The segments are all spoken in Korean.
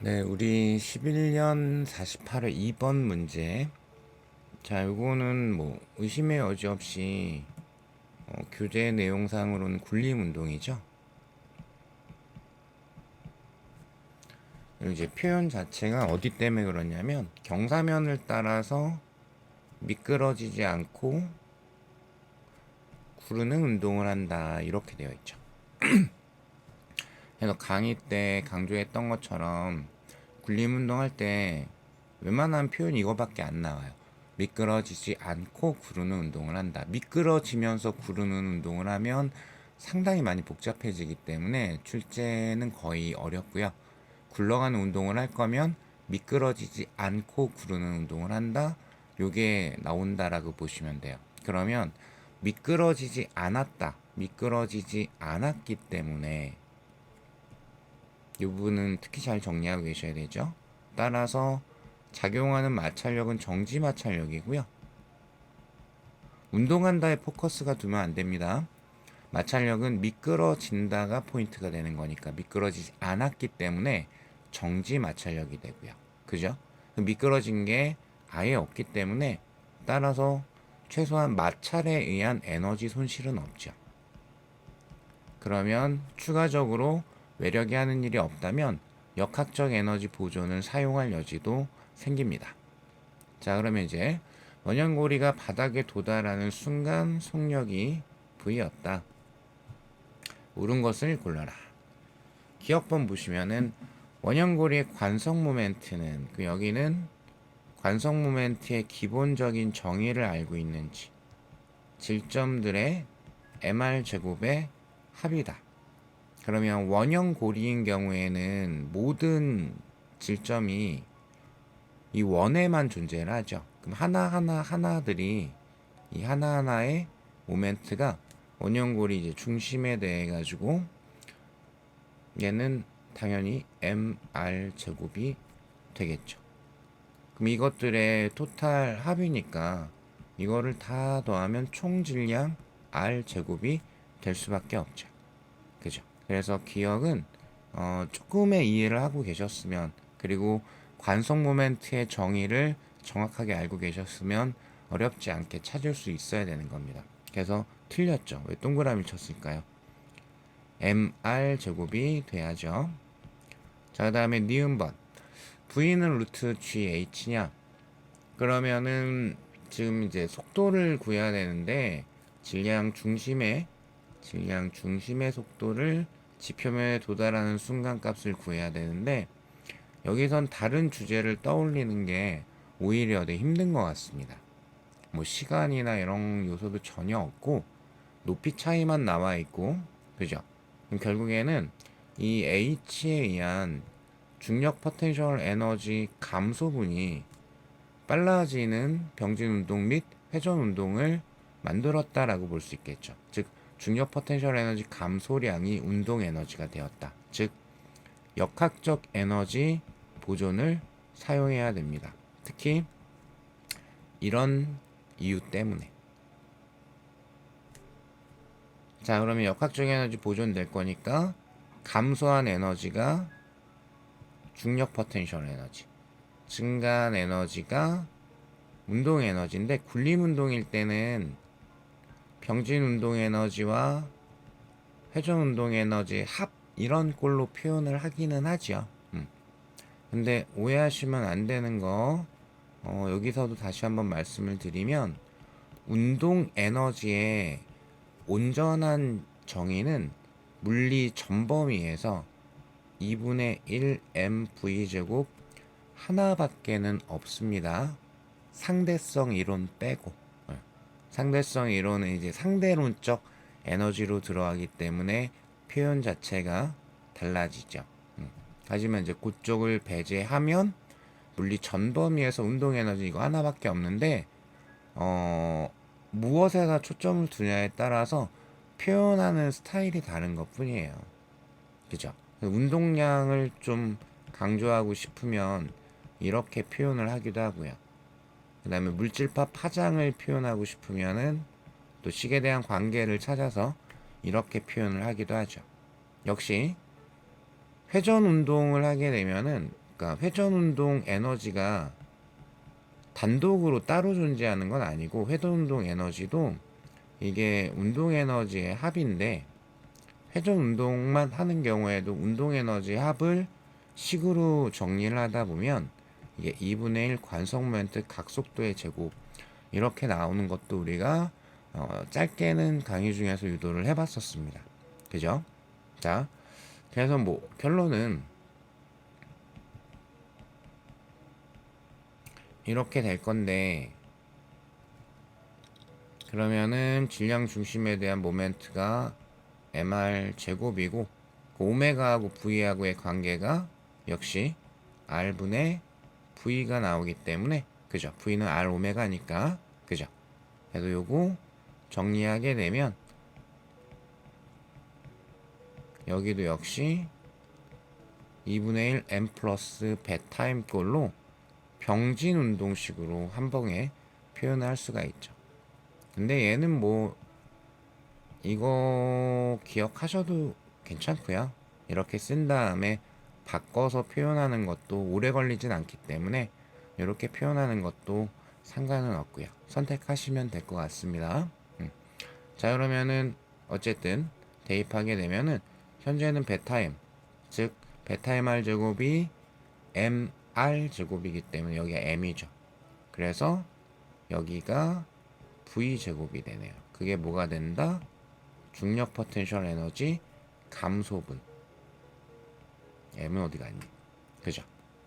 네, 우리 11년 48회 2번 문제. 자, 요거는 뭐 의심의 여지 없이 교재 내용상으로는 군림운동이죠. 그리고 이제 표현 자체가 어디 때문에 그러냐면 경사면을 따라서 미끄러지지 않고 구르는 운동을 한다, 이렇게 되어 있죠. 그래서 강의 때 강조했던 것처럼 군림운동 할 때 웬만한 표현 이거밖에 안 나와요. 미끄러지지 않고 구르는 운동을 한다. 미끄러지면서 구르는 운동을 하면 상당히 많이 복잡해지기 때문에 출제는 거의 어렵고요. 굴러가는 운동을 할 거면 미끄러지지 않고 구르는 운동을 한다. 요게 나온다라고 보시면 돼요. 그러면 미끄러지지 않았다, 미끄러지지 않았기 때문에 이 부분은 특히 잘 정리하고 계셔야 되죠. 따라서 작용하는 마찰력은 정지 마찰력이고요. 운동한다에 포커스가 두면 안 됩니다. 마찰력은 미끄러진다가 포인트가 되는 거니까 미끄러지지 않았기 때문에 정지 마찰력이 되고요. 그죠? 미끄러진 게 아예 없기 때문에 따라서 최소한 마찰에 의한 에너지 손실은 없죠. 그러면 추가적으로 외력이 하는 일이 없다면 역학적 에너지 보존을 사용할 여지도 생깁니다. 자, 그러면 이제 원형고리가 바닥에 도달하는 순간 속력이 V였다. 옳은 것을 골라라. 기억본 보시면은 원형고리의 관성 모멘트는 여기는 관성 모멘트의 기본적인 정의를 알고 있는지 질점들의 mr 제곱의 합이다. 그러면 원형 고리인 경우에는 모든 질점이 이 원에만 존재를 하죠. 그럼 하나들이 이 하나하나의 모멘트가 원형 고리 이제 중심에 대해 가지고 얘는 당연히 mr 제곱이 되겠죠. 그럼 이것들의 토탈 합이니까 이거를 다 더하면 총 질량 r 제곱이 될 수밖에 없죠. 그죠? 그래서 기억은 조금의 이해를 하고 계셨으면, 그리고 관성 모멘트의 정의를 정확하게 알고 계셨으면 어렵지 않게 찾을 수 있어야 되는 겁니다. 그래서 틀렸죠. 왜 동그라미 쳤을까요? mr 제곱이 돼야죠. 자, 그 다음에 니은번 v는 루트gh냐? 그러면은 지금 이제 속도를 구해야 되는데 질량 중심의 속도를 지표면에 도달하는 순간값을 구해야 되는데 여기선 다른 주제를 떠올리는 게 오히려 되게 힘든 것 같습니다. 뭐 시간이나 이런 요소도 전혀 없고 높이 차이만 나와 있고, 그죠? 그럼 결국에는 이 H에 의한 중력 포텐셜 에너지 감소분이 빨라지는 병진 운동 및 회전 운동을 만들었다라고 볼 수 있겠죠. 즉 중력 포텐셜 에너지 감소량이 운동 에너지가 되었다. 즉 역학적 에너지 보존을 사용해야 됩니다. 특히 이런 이유 때문에. 자, 그러면 역학적 에너지 보존될 거니까 감소한 에너지가 중력 포텐셜 에너지, 증가한 에너지가 운동 에너지인데 굴림 운동일 때는 병진 운동 에너지와 회전 운동 에너지 합 이런 꼴로 표현을 하기는 하죠. 근데 오해하시면 안 되는 거 여기서도 다시 한번 말씀을 드리면 운동 에너지의 온전한 정의는 물리 전범위에서 2분의 1 mv 제곱 하나밖에는 없습니다. 상대성 이론 빼고. 상대성 이론은 이제 상대론적 에너지로 들어가기 때문에 표현 자체가 달라지죠. 하지만 이제 그쪽을 배제하면 물리 전범위에서 운동 에너지 이거 하나밖에 없는데 무엇에다 초점을 두냐에 따라서 표현하는 스타일이 다른 것 뿐이에요. 그죠? 운동량을 좀 강조하고 싶으면 이렇게 표현을 하기도 하고요. 그 다음에 물질파 파장을 표현하고 싶으면은 또 식에 대한 관계를 찾아서 이렇게 표현을 하기도 하죠. 역시 회전 운동을 하게 되면은, 그러니까 회전 운동 에너지가 단독으로 따로 존재하는 건 아니고, 회전 운동 에너지도 이게 운동 에너지의 합인데, 회전 운동만 하는 경우에도 운동 에너지 합을 식으로 정리를 하다 보면 이게 2분의 1 관성 모멘트 각속도의 제곱 이렇게 나오는 것도 우리가 짧게는 강의 중에서 유도를 해봤었습니다. 그죠? 자, 그래서 뭐 결론은 이렇게 될 건데, 그러면은 질량 중심에 대한 모멘트가 mr 제곱이고, 그 오메가하고 v하고의 관계가 역시 r분의 v가 나오기 때문에, 그죠? v는 r 오메가니까, 그죠? 그래서 요거 정리하게 되면 여기도 역시 2분의 1 m 플러스 베타임 꼴로 병진 운동식으로 한 번에 표현을 할 수가 있죠. 근데 얘는 뭐 이거 기억하셔도 괜찮고요. 이렇게 쓴 다음에 바꿔서 표현하는 것도 오래 걸리진 않기 때문에 이렇게 표현하는 것도 상관은 없고요. 선택하시면 될 것 같습니다. 자, 그러면은 어쨌든 대입하게 되면은 현재는 베타임, 즉 베타임 r 제곱이 mr 제곱이기 때문에 여기가 m이죠. 그래서 여기가 v 제곱이 되네요. 그게 뭐가 된다? 중력 포텐셜 에너지 감소분. m은 어디 갔니? 그죠?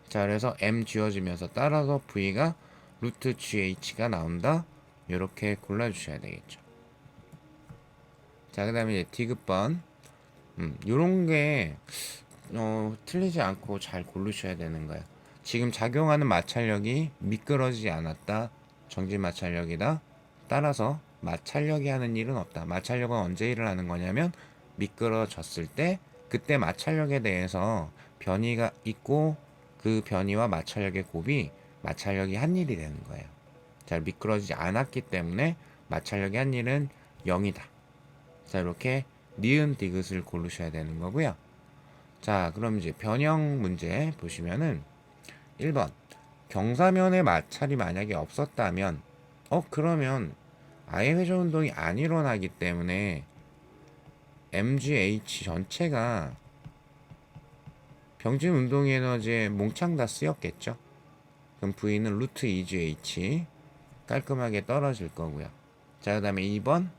자, 그래서 m 지워지면서 따라서 v가 루트gh가 나온다. 이렇게 골라주셔야 되겠죠. 자, 그 다음에 이제 디귿번. 요런 게 틀리지 않고 잘 고르셔야 되는 거예요. 지금 작용하는 마찰력이 미끄러지지 않았다. 정지 마찰력이다. 따라서 마찰력이 하는 일은 없다. 마찰력은 언제 일을 하는 거냐면 미끄러졌을 때, 그때 마찰력에 대해서 변이가 있고 그 변이와 마찰력의 곱이 마찰력이 한 일이 되는 거예요. 잘 미끄러지지 않았기 때문에 마찰력이 한 일은 0이다. 자, 이렇게 니은 디귿을 고르셔야 되는 거고요. 자, 그럼 이제 변형 문제 보시면은 1번 경사면의 마찰이 만약에 없었다면, 그러면 아예 회전 운동이 안 일어나기 때문에 MGH 전체가 병진 운동 에너지에 몽창 다 쓰였겠죠. 그럼 V는 루트 2GH 깔끔하게 떨어질 거고요. 자, 그 다음에 2번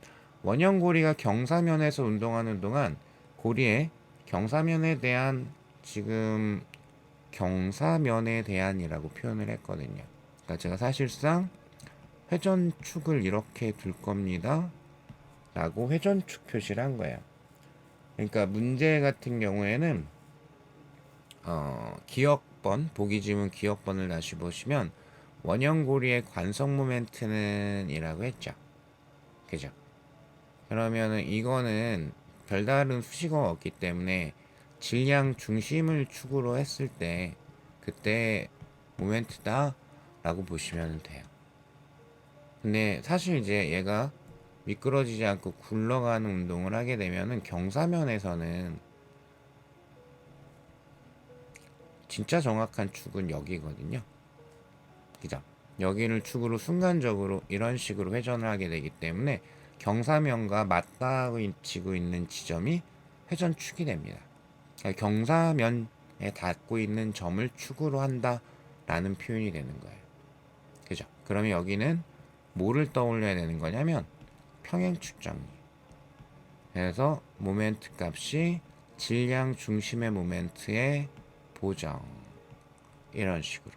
원형 고리가 경사면에서 운동하는 동안 고리의 경사면에 대한, 지금 경사면에 대한이라고 표현을 했거든요. 그러니까 제가 사실상 회전축을 이렇게 둘 겁니다 라고 회전축 표시를 한 거예요. 그러니까 문제 같은 경우에는 기억번, 보기 지문 기억번을 다시 보시면 원형 고리의 관성 모멘트는 이라고 했죠. 그죠? 그러면은 이거는 별다른 수식어가 없기 때문에 질량 중심을 축으로 했을 때 그때 모멘트다 라고 보시면 돼요. 근데 사실 이제 얘가 미끄러지지 않고 굴러가는 운동을 하게 되면은 경사면에서는 진짜 정확한 축은 여기거든요. 그죠? 여기를 축으로 순간적으로 이런 식으로 회전을 하게 되기 때문에 경사면과 맞닿고 있는 지점이 회전축이 됩니다. 그러니까 경사면에 닿고 있는 점을 축으로 한다 라는 표현이 되는 거예요. 그죠? 그러면 여기는 뭐를 떠올려야 되는 거냐면 평행축 정리. 그래서 모멘트 값이 질량 중심의 모멘트의 보정, 이런 식으로.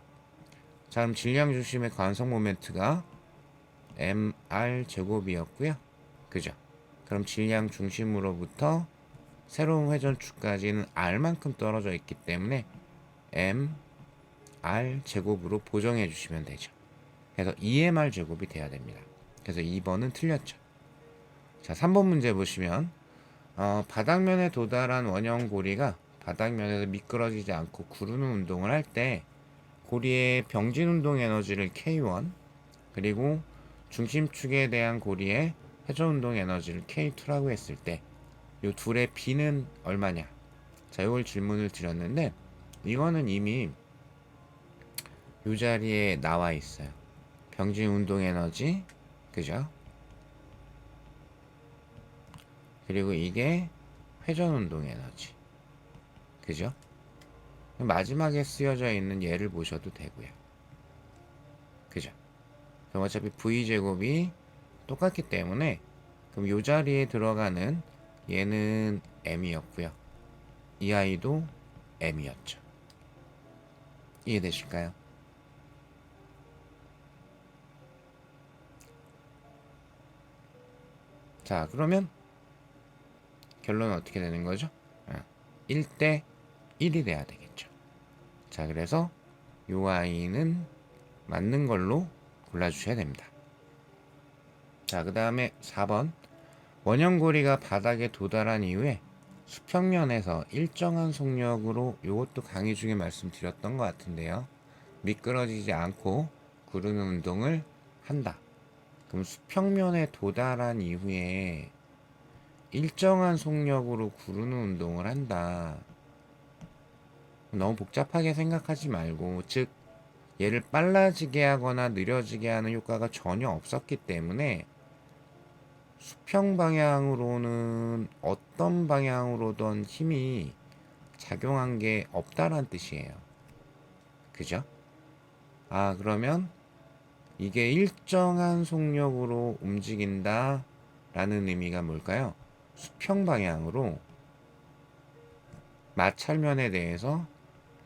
자, 그럼 질량 중심의 관성 모멘트가 mr 제곱이었고요. 그죠? 그럼 질량 중심으로부터 새로운 회전축까지는 r만큼 떨어져 있기 때문에 mr 제곱으로 보정해 주시면 되죠. 그래서 2mr 제곱이 돼야 됩니다. 그래서 2번은 틀렸죠. 자, 3번 문제 보시면 바닥면에 도달한 원형 고리가 바닥면에서 미끄러지지 않고 구르는 운동을 할 때 고리의 병진 운동 에너지를 K1, 그리고 중심축에 대한 고리의 회전 운동 에너지를 K2라고 했을 때 이 둘의 B는 얼마냐? 자, 이걸 질문을 드렸는데 이거는 이미 이 자리에 나와 있어요. 병진 운동 에너지, 그죠? 그리고 이게 회전 운동 에너지, 그죠? 마지막에 쓰여져 있는 얘를 보셔도 되고요. 그죠? 그럼 어차피 V제곱이 똑같기 때문에 그럼 이 자리에 들어가는 얘는 M이었고요. 이 아이도 M이었죠. 이해되실까요? 자, 그러면 결론은 어떻게 되는 거죠? 1대 1이 돼야 되겠죠. 자, 그래서 이 아이는 맞는 걸로 골라주셔야 됩니다. 자, 그 다음에 4번. 원형고리가 바닥에 도달한 이후에 수평면에서 일정한 속력으로, 이것도 강의 중에 말씀드렸던 것 같은데요. 미끄러지지 않고 구르는 운동을 한다. 그럼 수평면에 도달한 이후에 일정한 속력으로 구르는 운동을 한다. 너무 복잡하게 생각하지 말고, 즉 얘를 빨라지게 하거나 느려지게 하는 효과가 전혀 없었기 때문에 수평 방향으로는 어떤 방향으로든 힘이 작용한 게 없다란 뜻이에요. 그죠? 아, 그러면 이게 일정한 속력으로 움직인다 라는 의미가 뭘까요? 수평 방향으로 마찰면에 대해서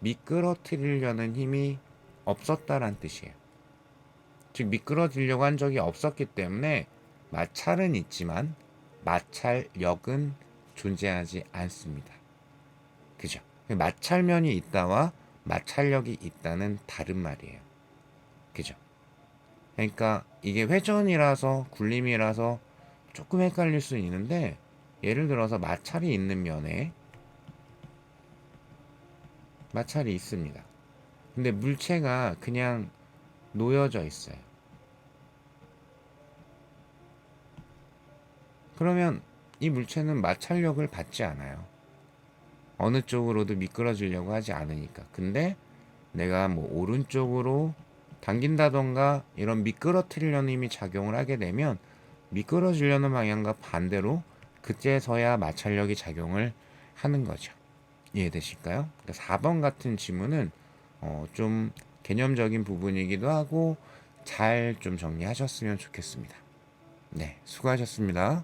미끄러뜨리려는 힘이 없었다란 뜻이에요. 즉 미끄러지려고 한 적이 없었기 때문에 마찰은 있지만 마찰력은 존재하지 않습니다. 그죠? 마찰면이 있다와 마찰력이 있다는 다른 말이에요. 그죠? 그러니까 이게 회전이라서 굴림이라서 조금 헷갈릴 수 있는데, 예를 들어서 마찰이 있는 면에 마찰이 있습니다. 근데 물체가 그냥 놓여져 있어요. 그러면 이 물체는 마찰력을 받지 않아요. 어느 쪽으로도 미끄러지려고 하지 않으니까. 근데 내가 뭐 오른쪽으로 당긴다던가 이런 미끄러뜨리려는 힘이 작용을 하게 되면 미끄러지려는 방향과 반대로 그때서야 마찰력이 작용을 하는 거죠. 이해되실까요? 그러니까 4번 같은 지문은 좀 개념적인 부분이기도 하고 잘 좀 정리하셨으면 좋겠습니다. 네, 수고하셨습니다.